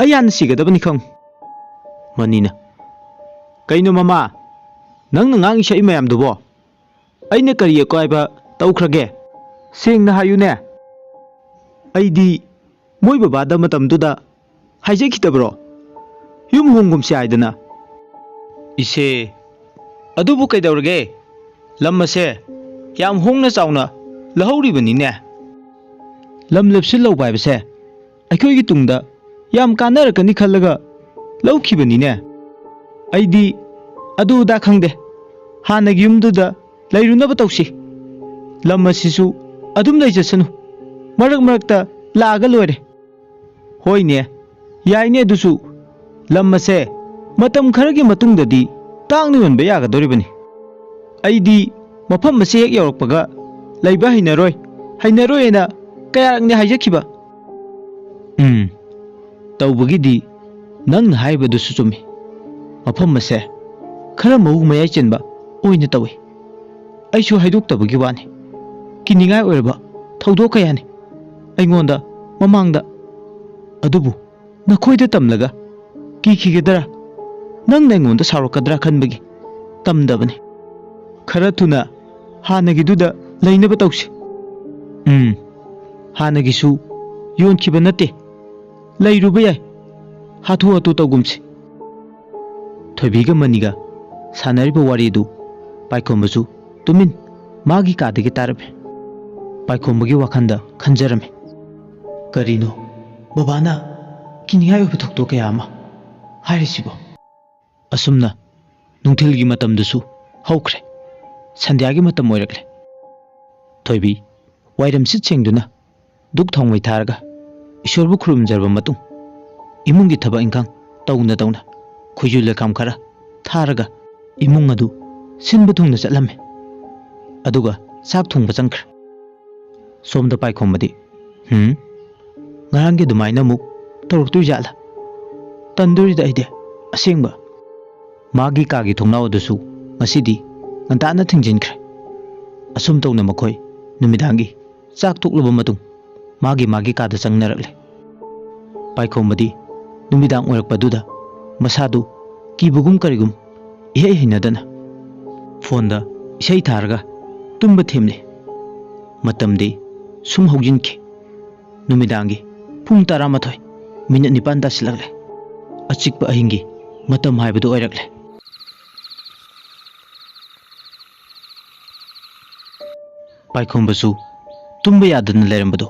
ꯑꯩ ꯌꯥꯝꯅ ꯁꯤꯒꯗꯕꯅꯤ ꯈꯪ꯫ ꯃꯅꯤꯅ, ꯀꯩꯅꯣ ꯃꯃꯥ, ꯅꯪꯅ ꯉꯥꯡ ꯏꯁꯩ ꯃꯌꯥꯝꯗꯨꯕꯣ ꯑꯩꯅ ꯀꯔꯤ ꯑꯀꯥꯏꯕ ꯇꯧꯈ꯭ꯔꯒꯦ? ꯁꯦꯡꯅ ꯍꯥꯏꯌꯨꯅꯦ꯫ ꯑꯩꯗꯤ ꯃꯣꯏ ꯕꯕꯥꯗ ꯃꯇꯝꯗꯨꯗ ꯍꯥꯏꯖꯈꯤꯗꯕ꯭ꯔꯣ? ꯌꯨꯝ ꯍꯣꯡꯒꯨꯝꯁꯦ ꯍꯥꯏꯗꯅ꯫ ꯏꯁꯦ, ꯑꯗꯨꯕꯨ ꯀꯩꯗꯧꯔꯒꯦ? ꯂꯝ ꯑꯁꯦ ꯌꯥꯝ ꯍꯣꯡꯅ ꯆꯥꯎꯅ ꯂꯧꯍꯧꯔꯤꯕꯅꯤꯅꯦ꯫ ꯂꯝ ꯂꯦꯞꯁꯤꯜꯍꯧꯕ ꯍꯥꯏꯕꯁꯦ ꯑꯩꯈꯣꯏꯒꯤ ꯇꯨꯡꯗ ꯌꯥꯝ ꯀꯥꯟꯅꯔꯛꯀꯅꯤ ꯈꯜꯂꯒ ꯂꯧꯈꯤꯕꯅꯤꯅꯦ꯫ ꯑꯩꯗꯤ ꯑꯗꯨ ꯑꯗꯥ ꯈꯪꯗꯦ, ꯍꯥꯟꯅꯒꯤ ꯌꯨꯝꯗꯨꯗ ꯂꯩꯔꯨꯅꯕ ꯇꯧꯁꯤ꯫ ꯂꯝ ꯑꯁꯤꯁꯨ ꯑꯗꯨꯝ ꯂꯩꯖꯁꯅꯨ, ꯃꯔꯛ ꯃꯔꯛꯇ ꯂꯥꯛꯑꯒ ꯂꯣꯏꯔꯦ꯫ ꯍꯣꯏꯅꯦ, ꯌꯥꯏꯅꯦ ꯑꯗꯨꯁꯨ꯫ ꯂꯝ ꯑꯁꯦ ꯃꯇꯝ ꯈꯔꯒꯤ ꯃꯇꯨꯡꯗꯗꯤ ꯇꯥꯡꯅ ꯌꯣꯟꯕ ꯌꯥꯒꯗꯧꯔꯤꯕꯅꯤ꯫ ꯑꯩꯗꯤ ꯃꯐꯝ ꯑꯁꯤ ꯍꯦꯛ ꯌꯧꯔꯛꯄꯒ ꯂꯩꯕ ꯍꯩꯅꯔꯣꯏꯅ ꯀꯌꯥꯔꯛꯅꯤ ꯍꯥꯏꯖꯈꯤꯕ꯫ ꯇꯧꯕꯒꯤꯗꯤ ꯅꯪꯅ ꯍꯥꯏꯕꯗꯨꯁꯨ ꯆꯨꯝꯃꯤ꯫ ꯃꯐꯝ ꯑꯁꯦ ꯈꯔ ꯃꯑꯣꯡ ꯃꯌꯥꯏ ꯆꯦꯟꯕ ꯑꯣꯏꯅ ꯇꯧꯏ꯫ ꯑꯩꯁꯨ ꯍꯥꯏꯗꯣꯛꯇꯕꯒꯤ ꯋꯥꯅꯤ, ꯀꯤꯅꯤꯡꯉꯥꯏ ꯑꯣꯏꯔꯕ ꯊꯧꯗꯣꯛ ꯀꯌꯥꯅꯤ ꯑꯩꯉꯣꯟꯗ ꯃꯃꯥꯡꯗ꯫ ꯑꯗꯨꯕꯨ ꯅꯈꯣꯏꯗ ꯇꯝꯂꯒ ꯀꯤꯈꯤꯒꯗ꯭ꯔꯥ, ꯅꯪꯅ ꯑꯩꯉꯣꯟꯗ ꯁꯥꯎꯔꯛꯀꯗ꯭ꯔꯥ ꯈꯟꯕꯒꯤ ꯇꯝꯗꯕꯅꯤ꯫ ꯈꯔ ꯊꯨꯅ ꯍꯥꯟꯅꯒꯤꯗꯨꯗ ꯂꯩꯅꯕ ꯇꯧꯁꯤ꯫ ꯍꯥꯟꯅꯒꯤꯁꯨ ꯌꯣꯟꯈꯤꯕ ꯅꯠꯇꯦ, ꯂꯩꯔꯨꯕ ꯌꯥꯏ, ꯍꯥꯊꯨ ꯍꯥꯊꯨ ꯇꯧꯒꯨꯝꯁꯤ꯫ ꯊꯣꯏꯕꯤꯒ ꯃꯅꯤꯒ ꯁꯥꯟꯅꯔꯤꯕ ꯋꯥꯔꯤꯗꯨ ꯄꯥꯏꯈꯣꯝꯕꯁꯨ ꯇꯨꯃꯤꯟ ꯃꯥꯒꯤ ꯀꯥꯗꯒꯤ ꯇꯥꯔꯝꯃꯤ꯫ ꯄꯥꯏꯈꯣꯝꯕꯒꯤ ꯋꯥꯈꯜꯗ ꯈꯟꯖꯔꯝꯃꯤ, ꯀꯔꯤꯅꯣ ꯕꯕꯥꯅ ꯀꯤꯅꯤꯡꯉꯥꯏ ꯑꯣꯏꯕ ꯊꯧꯗꯣꯛ ꯀꯌꯥ ꯑꯃ ꯍꯥꯏꯔꯤꯁꯤꯕꯣ? ꯑꯁꯨꯝꯅ ꯅꯨꯡꯊꯤꯜꯒꯤ ꯃꯇꯝꯗꯨꯁꯨ ꯍꯧꯈ꯭ꯔꯦ꯫ ꯁꯟꯙ꯭ꯌꯥꯒꯤ ꯃꯇꯝ ꯑꯣꯏꯔꯛꯂꯦ꯫ ꯊꯣꯏꯕꯤ ꯋꯥꯏꯔꯝ ꯁꯤꯠ ꯁꯦꯡꯗꯨꯅ ꯙꯨꯛ ꯊꯥꯎꯃꯩ ꯊꯥꯔꯒ ꯏꯁꯣꯔꯕꯨ ꯈꯨꯔꯨꯝꯖꯔꯕ ꯃꯇꯨꯡ ꯏꯃꯨꯡꯒꯤ ꯊꯕꯛ ꯏꯪꯈꯥꯡ ꯇꯧꯅ ꯈꯣꯏꯖꯨ ꯂꯩꯈꯥꯝ ꯈꯔ ꯊꯥꯔꯒ ꯏꯃꯨꯡ ꯑꯗꯨ ꯁꯤꯟꯕ ꯊꯨꯡꯅ ꯆꯠꯂꯝꯃꯤ꯫ ꯑꯗꯨꯒ ꯆꯥꯛ ꯊꯣꯡꯕ ꯆꯪꯈ꯭ꯔꯦ꯫ ꯁꯣꯝꯗ ꯄꯥꯏꯈꯣꯝꯕꯗꯤ ꯉꯔꯥꯡꯒꯤ ꯑꯗꯨꯃꯥꯏꯅ ꯑꯃꯨꯛ ꯇꯧꯔꯛꯇꯣꯏꯖꯥꯠꯂꯥ? ꯇꯟꯗꯣꯔꯤꯗ ꯑꯩꯗꯤ ꯑꯁꯦꯡꯕ꯫ ꯃꯥꯒꯤ ꯀꯥꯒꯤ ꯊꯣꯡꯅꯥꯎ ꯑꯗꯨꯁꯨ ꯉꯁꯤꯗꯤ ꯉꯟꯇꯥꯅ ꯊꯤꯡꯖꯤꯟꯈ꯭ꯔꯦ꯫ ꯑꯁꯨꯝ ꯇꯧꯅ ꯃꯈꯣꯏ ꯅꯨꯃꯤꯗꯥꯡꯒꯤ ꯆꯥꯛ ꯇꯣꯛꯂꯕ ꯃꯇꯨꯡ ꯃꯥꯒꯤ ꯀꯥꯗ ꯆꯪꯅꯔꯛꯂꯦ꯫ ꯄꯥꯏꯈꯣꯝꯕꯗꯤ ꯅꯨꯃꯤꯗꯥꯡ ꯑꯣꯏꯔꯛꯄꯗꯨꯗ ꯃꯁꯥꯗꯨ ꯀꯤꯕꯒꯨꯝ ꯀꯔꯤꯒꯨꯝ ꯏꯍꯩ ꯍꯩꯅꯗꯅ ꯐꯣꯟꯗ ꯏꯁꯩ ꯊꯥꯔꯒ ꯇꯨꯝꯕ ꯊꯦꯝꯂꯤ꯫ ꯃꯇꯝꯗꯤ ꯁꯨꯝ ꯍꯧꯖꯤꯟꯈꯤ꯫ ꯅꯨꯃꯤꯗꯥꯡꯒꯤ ꯄꯨꯡ 11:09 ꯇꯥꯁꯤꯜꯂꯛꯂꯦ꯫ ꯑꯆꯤꯛꯄ ꯑꯍꯤꯡꯒꯤ ꯃꯇꯝ ꯍꯥꯏꯕꯗꯨ ꯑꯣꯏꯔꯛꯂꯦ꯫ ꯄꯥꯏꯈꯣꯝꯕꯁꯨ ꯇꯨꯝꯕ ꯌꯥꯗꯅ ꯂꯩꯔꯝꯕꯗꯨ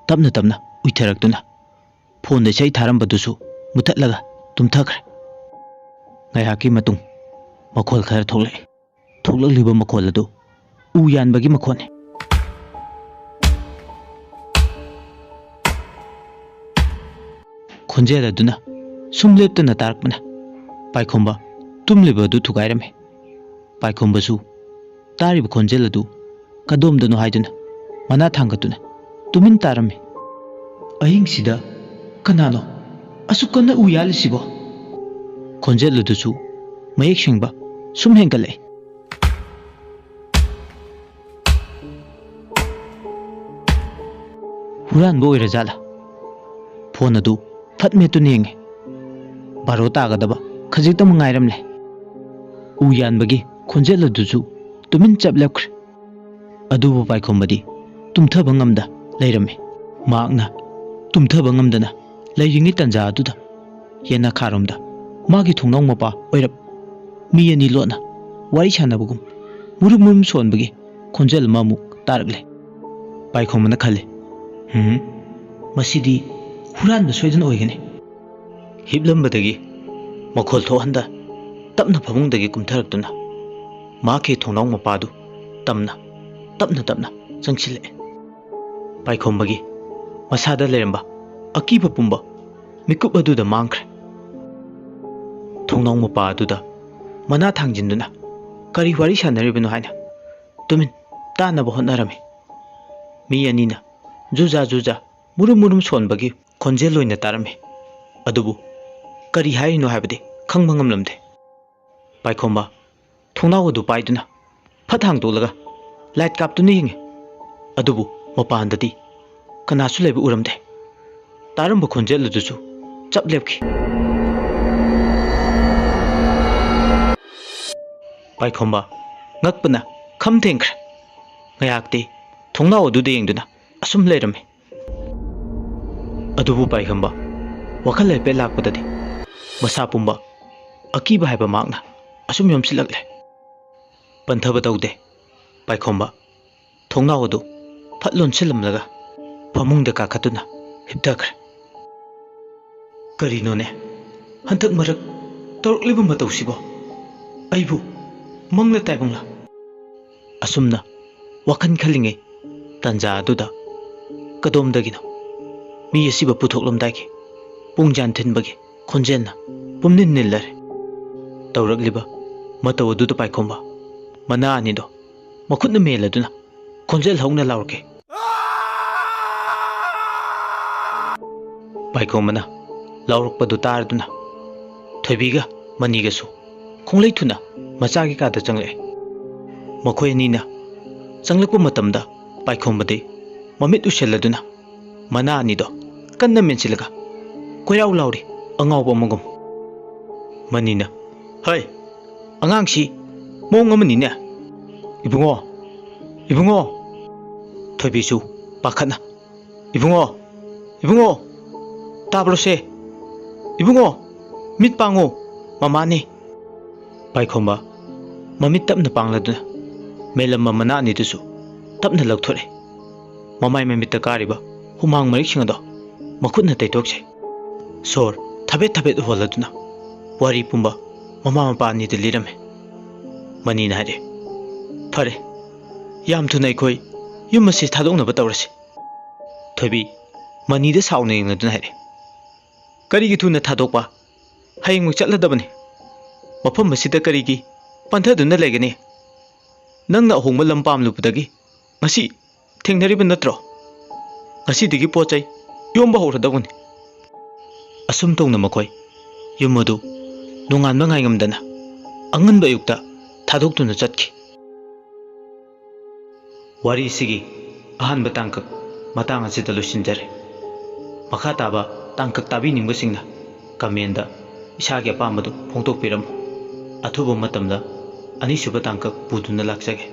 ꯇꯞꯅ ꯎꯏꯊꯔꯛꯇꯨꯅ ꯐꯣꯟꯗ ꯏꯁꯩ ꯊꯥꯔꯝꯕꯗꯨꯁꯨ ꯃꯨꯊꯠꯂꯒ ꯇꯨꯝꯊꯈ꯭ꯔꯦ꯫ ꯉꯥꯏꯍꯥꯛꯀꯤ ꯃꯇꯨꯡ ꯃꯈꯣꯜ ꯈꯔ ꯊꯣꯛꯂꯛꯏ꯫ ꯊꯣꯛꯂꯛꯂꯤꯕ ꯃꯈꯣꯜ ꯑꯗꯨ ꯎ ꯌꯥꯟꯕꯒꯤ ꯃꯈꯣꯜꯅꯤ꯫ ꯈꯣꯟꯖꯦꯜ ꯑꯗꯨꯅ ꯁꯨꯝ ꯂꯦꯞꯇꯅ ꯇꯥꯔꯛꯄꯅ ꯄꯥꯏꯈꯣꯝꯕ ꯇꯨꯝꯂꯤꯕ ꯑꯗꯨ ꯊꯨꯒꯥꯏꯔꯝꯃꯤ꯫ ꯄꯥꯏꯈꯣꯝꯕꯁꯨ ꯇꯥꯔꯤꯕ ꯈꯣꯟꯖꯦꯜ ꯑꯗꯨ ꯀꯗꯣꯝꯗꯅꯣ ꯍꯥꯏꯗꯨꯅ ꯃꯅꯥ ꯊꯥꯡꯒꯠꯇꯨꯅ ꯇꯨꯃꯤꯟ ꯇꯥꯔꯝꯃꯤ꯫ ꯑꯍꯤꯡꯁꯤꯗ ꯀꯅꯥꯅꯣ ꯑꯁꯨꯛ ꯀꯟꯅ ꯎ ꯌꯥꯜꯂꯤꯁꯤꯕꯣ? ꯈꯣꯟꯖꯦꯜ ꯑꯗꯨꯁꯨ ꯃꯌꯦꯛ ꯁꯦꯡꯕ ꯁꯨꯝ ꯍꯦꯟꯒꯠꯂꯛꯏ꯫ ꯍꯨꯔꯥꯟꯕ ꯑꯣꯏꯔꯖꯥꯠꯂꯥ? ꯐꯣꯟ ꯑꯗꯨ ꯐꯠ ꯃꯦꯠꯇꯨꯅ ꯌꯦꯡꯉꯤ꯫ 12 ꯇꯥꯒꯗꯕ ꯈꯖꯤꯛꯇꯪ ꯉꯥꯏꯔꯝꯂꯦ꯫ ꯎ ꯌꯥꯟꯕꯒꯤ ꯈꯣꯟꯖꯦꯜ ꯑꯗꯨꯁꯨ ꯇꯨꯃꯤꯟ ꯆꯞ ꯂꯦꯞꯈ꯭ꯔꯦ꯫ ꯑꯗꯨꯕꯨ ꯄꯥꯏꯈꯣꯝꯕꯗꯤ ꯇꯨꯝꯊꯕ ꯉꯝꯗ ꯂꯩꯔꯝꯃꯤ꯫ ꯃꯍꯥꯛꯅ ꯇꯨꯝꯊꯕ ꯉꯝꯗꯅ ꯂꯩꯔꯤꯉꯩ ꯇꯟꯖꯥ ꯑꯗꯨꯗ ꯌꯦꯅꯈꯥꯔꯣꯝꯗ ꯃꯥꯒꯤ ꯊꯣꯡꯅꯥꯎ ꯃꯄꯥ ꯑꯣꯏꯔꯞ ꯃꯤ ꯑꯅꯤ ꯂꯣꯠꯅ ꯋꯥꯔꯤ ꯁꯥꯟꯅꯕꯒꯨꯝ ꯃꯨꯔꯨꯝ ꯁꯣꯟꯕꯒꯤ ꯈꯣꯟꯖꯦꯜ ꯑꯃꯃꯨꯛ ꯇꯥꯔꯛꯂꯦ꯫ ꯄꯥꯏꯈꯣꯝꯕꯅ ꯈꯜꯂꯤ, ꯃꯁꯤꯗꯤ ꯍꯨꯔꯥꯟꯕ ꯁꯣꯏꯗꯅ ꯑꯣꯏꯒꯅꯤ꯫ ꯍꯤꯞꯂꯝꯕꯗꯒꯤ ꯃꯈꯣꯜ ꯊꯣꯛꯍꯟꯗ ꯇꯞꯅ ꯐꯃꯨꯡꯗꯒꯤ ꯀꯨꯝꯊꯔꯛꯇꯨꯅ ꯃꯍꯥꯛꯀꯤ ꯊꯣꯡꯅꯥꯎ ꯃꯄꯥꯗꯨ ꯇꯞꯅ ꯆꯪꯁꯤꯜꯂꯛꯑꯦ꯫ ꯄꯥꯏꯈꯣꯝꯕꯒꯤ ꯃꯁꯥꯗ ꯂꯩꯔꯝꯕ ꯑꯀꯤꯕ ꯄꯨꯝꯕ ꯃꯤꯀꯨꯞ ꯑꯗꯨꯗ ꯃꯥꯡꯈ꯭ꯔꯦ꯫ ꯊꯣꯡꯅꯥꯎ ꯃꯄꯥ ꯑꯗꯨꯗ ꯃꯅꯥ ꯊꯥꯡꯖꯤꯟꯗꯨꯅ ꯀꯔꯤ ꯋꯥꯔꯤ ꯁꯥꯟꯅꯔꯤꯕꯅꯣ ꯍꯥꯏꯅ ꯇꯨꯃꯤꯟ ꯇꯥꯅꯕ ꯍꯣꯠꯅꯔꯝꯃꯤ꯫ ꯃꯤ ꯑꯅꯤꯅ ꯖꯨꯖꯥ ꯖꯨꯖꯥ ꯃꯨꯔꯨꯝ ꯃꯨꯔꯨꯝ ꯁꯣꯟꯕꯒꯤ ꯈꯣꯟꯖꯦꯜ ꯑꯣꯏꯅ ꯇꯥꯔꯝꯃꯤ, ꯑꯗꯨꯕꯨ ꯀꯔꯤ ꯍꯥꯏꯔꯤꯅꯣ ꯍꯥꯏꯕꯗꯤ ꯈꯪꯕ ꯉꯝꯂꯝꯗꯦ꯫ ꯄꯥꯏꯈꯣꯝꯕ ꯊꯣꯡꯅꯥꯎ ꯑꯗꯨ ꯄꯥꯏꯗꯨꯅ ꯐꯠ ꯍꯥꯡꯗꯣꯛꯂꯒ ꯂꯥꯏꯠ ꯀꯥꯞꯇꯨꯅ ꯌꯦꯡꯉꯤ, ꯑꯗꯨꯕꯨ ꯃꯄꯥꯟꯗꯗꯤ ꯀꯅꯥꯁꯨ ꯂꯩꯕ ꯎꯔꯝꯗꯦ꯫ ꯇꯥꯔꯝꯕ ꯈꯣꯟꯖꯦꯜ ꯑꯗꯨꯁꯨ ꯆꯞ ꯂꯦꯞꯈꯤ꯫ ꯄꯥꯏꯈꯣꯝꯕ ꯉꯛꯄꯅ ꯈꯝ ꯊꯦꯡꯈ꯭ꯔꯦ꯫ ꯉꯥꯏꯍꯥꯛꯇꯤ ꯊꯣꯡꯅꯥꯎ ꯑꯗꯨꯗ ꯌꯦꯡꯗꯨꯅ ꯑꯁꯨꯝ ꯂꯩꯔꯝꯃꯤ꯫ ꯑꯗꯨꯕꯨ ꯄꯥꯏꯈꯣꯝꯕ ꯋꯥꯈꯜ ꯍꯥꯏꯐꯦꯠ ꯂꯥꯛꯄꯗꯗꯤ ꯃꯁꯥ ꯄꯨꯝꯕ ꯑꯀꯤꯕ ꯍꯥꯏꯕ ꯃꯥꯛꯅ ꯑꯁꯨꯝ ꯌꯣꯝꯁꯤꯜꯂꯛꯂꯦ꯫ ꯄꯟꯊꯕ ꯇꯧꯗꯦ ꯄꯥꯏꯈꯣꯝꯕ ꯊꯣꯡꯅꯥꯎ ꯑꯗꯨ ꯐꯠ ꯂꯣꯟꯁꯤꯜꯂꯝꯂꯒ ꯐꯃꯨꯡꯗ ꯀꯥꯈꯠꯇꯨꯅ ꯍꯤꯞꯊꯈ꯭ꯔꯦ꯫ ꯀꯔꯤꯅꯣꯅꯦ ꯍꯟꯗꯛ ꯃꯔꯛ ꯇꯧꯔꯛꯂꯤꯕ ꯃꯇꯧꯁꯤꯕꯣ? ꯑꯩꯕꯨ ꯃꯪꯂ ꯇꯥꯏꯕꯪꯂ? ꯑꯁꯨꯝꯅ ꯋꯥꯈꯜ ꯈꯜꯂꯤꯉꯩ ꯇꯥꯟꯖꯥ ꯑꯗꯨꯗ ꯀꯗꯣꯝꯗꯒꯤꯅꯣ ꯃꯤ ꯑꯁꯤꯕ ꯄꯨꯊꯣꯛꯂꯝꯗꯥꯏꯒꯤ ꯄꯨꯡꯖꯥꯟ ꯊꯤꯟꯕꯒꯤ ꯈꯣꯟꯖꯦꯜꯅ ꯄꯨꯝꯅꯤꯟ ꯅꯤꯜꯂꯔꯦ꯫ ꯇꯧꯔꯛꯂꯤꯕ ꯃꯇꯧ ꯑꯗꯨꯗ ꯄꯥꯏꯈꯣꯝꯕ ꯃꯅꯥ ꯑꯅꯤꯗꯣ ꯃꯈꯨꯠꯅ ꯃꯦꯜꯂꯗꯨꯅ ꯈꯣꯟꯖꯦꯜ ꯍꯧꯅ ꯂꯥꯎꯔꯛꯈꯤ꯫ ꯄꯥꯏꯈꯣꯝꯕꯅ ꯂꯥꯎꯔꯛꯄꯗꯨ ꯇꯥꯔꯗꯨꯅ ꯊꯣꯏꯕꯤꯒ ꯃꯅꯤꯒꯁꯨ ꯈꯣꯡꯂꯩ ꯊꯨꯅ ꯃꯆꯥꯒꯤ ꯀꯥꯗ ꯆꯪꯂꯛꯑꯦ꯫ ꯃꯈꯣꯏ ꯑꯅꯤꯅ ꯆꯪꯂꯛꯄ ꯃꯇꯝꯗ ꯄꯥꯏꯈꯣꯝꯕꯗꯤ ꯃꯃꯤꯠ ꯎꯏꯁꯤꯜꯂꯗꯨꯅ ꯃꯅꯥ ꯑꯅꯤꯗꯣ ꯀꯟꯅ ꯃꯦꯟꯁꯤꯜꯂꯒ ꯀꯣꯏꯔꯥꯎ ꯂꯥꯎꯔꯤ ꯑꯉꯥꯎꯕ ꯑꯃꯒꯨꯝ꯫ ꯃꯅꯤꯅ ꯍꯩ ꯑꯉꯥꯡꯁꯤ ꯃꯑꯣꯡ ꯑꯃꯅꯤꯅꯦ ꯏꯕꯨꯡꯉꯣ ꯏꯕꯨꯡꯉꯣ꯫ ꯊꯣꯏꯕꯤꯁꯨ ꯄꯥꯈꯠꯅ ꯏꯕꯨꯡꯉꯣ ꯏꯕꯨꯡꯉꯣ ꯇꯥꯕ꯭ꯔꯣꯁꯦ ꯏꯕꯨꯡꯉꯣ ꯃꯤꯠ ꯄꯥꯡꯉꯨ ꯃꯃꯥꯅꯤ꯫ ꯄꯥꯏꯈꯣꯝꯕ ꯃꯃꯤꯠ ꯇꯞꯅ ꯄꯥꯡꯂꯗꯨꯅ ꯃꯦꯜꯂꯝꯕ ꯃꯅꯥ ꯑꯅꯤꯗꯨꯁꯨ ꯇꯞꯅ ꯂꯧꯊꯣꯛꯑꯦ꯫ ꯃꯃꯥꯏ ꯃꯃꯤꯠꯇ ꯀꯥꯔꯤꯕ ꯍꯨꯃꯥꯡ ꯃꯔꯤꯛꯁꯤꯡ ꯑꯗꯣ ꯃꯈꯨꯠꯅ ꯇꯩꯊꯣꯛꯆꯩ꯫ ꯁꯣꯔ ꯊꯕꯦꯠ ꯊꯕꯦꯠ ꯍꯣꯜꯂꯗꯨꯅ ꯋꯥꯔꯤ ꯄꯨꯝꯕ ꯃꯃꯥ ꯃꯄꯥ ꯑꯅꯤꯗ ꯂꯤꯔꯝꯃꯦ꯫ ꯃꯅꯤꯅ ꯍꯥꯏꯔꯦ, ꯐꯔꯦ ꯌꯥꯝ ꯊꯨꯅ ꯑꯩꯈꯣꯏ ꯌꯨꯝ ꯑꯁꯤ ꯊꯥꯗꯣꯛꯅꯕ ꯇꯧꯔꯁꯤ꯫ ꯊꯣꯏꯕꯤ ꯃꯅꯤꯗ ꯁꯥꯎꯅ ꯌꯦꯡꯂꯗꯨꯅ ꯍꯥꯏꯔꯦ, ꯀꯔꯤꯒꯤ ꯊꯨꯅ ꯊꯥꯗꯣꯛꯄ? ꯍꯌꯦꯡꯃꯛ ꯆꯠꯂꯗꯕꯅꯤ꯫ ꯃꯐꯝ ꯑꯁꯤꯗ ꯀꯔꯤꯒꯤ ꯄꯟꯊꯗꯨꯅ ꯂꯩꯒꯅꯤ? ꯅꯪꯅ ꯑꯍꯣꯡꯕ ꯂꯝ ꯄꯥꯝꯂꯨꯕꯗꯒꯤ ꯉꯁꯤ ꯊꯦꯡꯅꯔꯤꯕ ꯅꯠꯇ꯭ꯔꯣ? ꯉꯁꯤꯗꯒꯤ ꯄꯣꯠ ꯆꯩ ꯌꯣꯝꯕ ꯍꯧꯔꯗꯧꯕꯅꯤ꯫ ꯑꯁꯨꯝ ꯇꯧꯅ ꯃꯈꯣꯏ ꯌꯨꯝ ꯑꯗꯨ ꯅꯣꯡꯉꯥꯟꯕ ꯉꯥꯏꯉꯝꯗꯅ ꯑꯉꯟꯕ ꯑꯌꯨꯛꯇ ꯊꯥꯗꯣꯛꯇꯨꯅ ꯆꯠꯈꯤ꯫ ꯋꯥꯔꯤꯁꯤꯒꯤ ꯑꯍꯥꯟꯕ ꯇꯥꯡꯀꯛ ꯃꯇꯥꯡ ꯑꯁꯤꯗ ꯂꯣꯏꯁꯤꯟꯖꯔꯦ꯫ ꯃꯈꯥ ꯇꯥꯕ ꯇꯥꯡꯀꯛ ꯇꯥꯕꯤꯅꯤꯡꯕꯁꯤꯡꯅ ꯀꯃꯦꯟꯗ ꯏꯁꯥꯒꯤ ꯑꯄꯥꯝꯕꯗꯨ ꯐꯣꯡꯗꯣꯛꯄꯤꯔꯝꯃꯨ꯫ ꯑꯊꯨꯕ ꯃꯇꯝꯗ ꯑꯅꯤꯁꯨꯕ ꯇꯥꯡꯀꯛ ꯄꯨꯗꯨꯅ ꯂꯥꯛꯆꯒꯦ꯫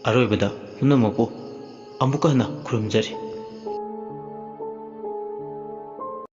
ꯑꯔꯣꯏꯕꯗ ꯄꯨꯝꯅꯃꯛꯄꯨ ꯑꯃꯨꯛꯀ ꯍꯟꯅ ꯈꯨꯔꯨꯝꯖꯔꯤ꯫